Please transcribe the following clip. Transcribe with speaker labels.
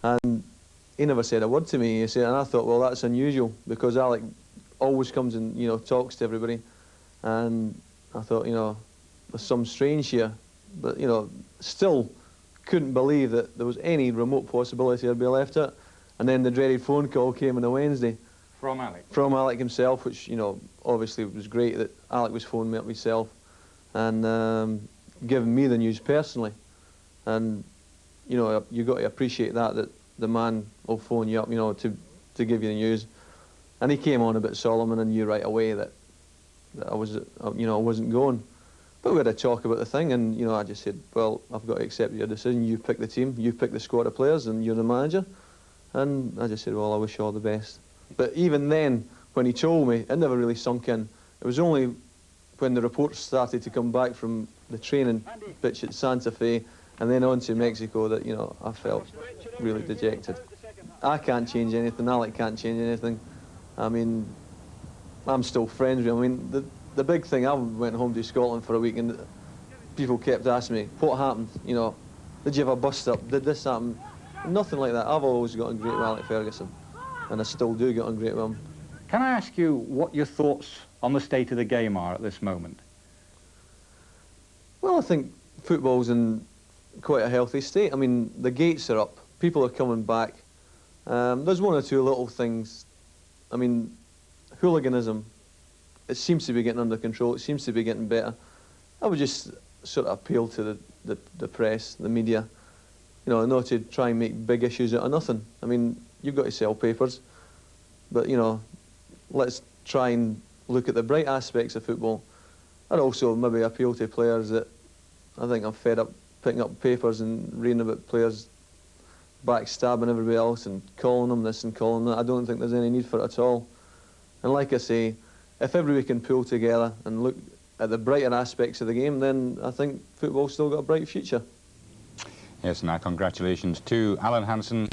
Speaker 1: And he never said a word to me. He said, and I thought, well, that's unusual, because Alec always comes and, you know, talks to everybody. And I thought, you know, there's some strange here. But, you know, still couldn't believe that there was any remote possibility I'd be left out. And then the dreaded phone call came on a Wednesday.
Speaker 2: From Alec?
Speaker 1: From Alec himself, which, you know, obviously was great that Alec was phoning me up himself and giving me the news personally. And, you know, you've got to appreciate that the man will phone you up, you know, to give you the news. And he came on a bit solemn, and I knew right away that I was, you know, I wasn't going. But we had a talk about the thing, and, you know, I just said, well, I've got to accept your decision. You pick the team, you pick the squad of players, and you're the manager. And I just said, well, I wish you all the best. But even then, when he told me, it never really sunk in. It was only when the reports started to come back from the training pitch at Santa Fe and then on to Mexico that, you know, I felt really dejected. I can't change anything, Alec can't change anything. I mean, I'm still friends with him. I mean, the big thing, I went home to Scotland for a week and people kept asking me, what happened? You know, did you have a bust-up? Did this happen? Nothing like that. I've always got on great with Alec Ferguson, and I still do get on great with him.
Speaker 2: Can I ask you what your thoughts on the state of the game are at this moment?
Speaker 1: Well, I think football's in quite a healthy state. I mean, the gates are up. People are coming back. There's one or two little things. I mean, hooliganism, it seems to be getting under control. It seems to be getting better. I would just sort of appeal to the press, the media, you know, not to try and make big issues out of nothing. I mean, you've got to sell papers, but, you know, let's try and look at the bright aspects of football. I'd also maybe appeal to players that I think I'm fed up picking up papers and reading about players backstabbing everybody else and calling them this and calling that. I don't think there's any need for it at all. And like I say, if everybody can pull together and look at the brighter aspects of the game, then I think football's still got a bright future.
Speaker 2: Yes, and our congratulations to Alan Hansen.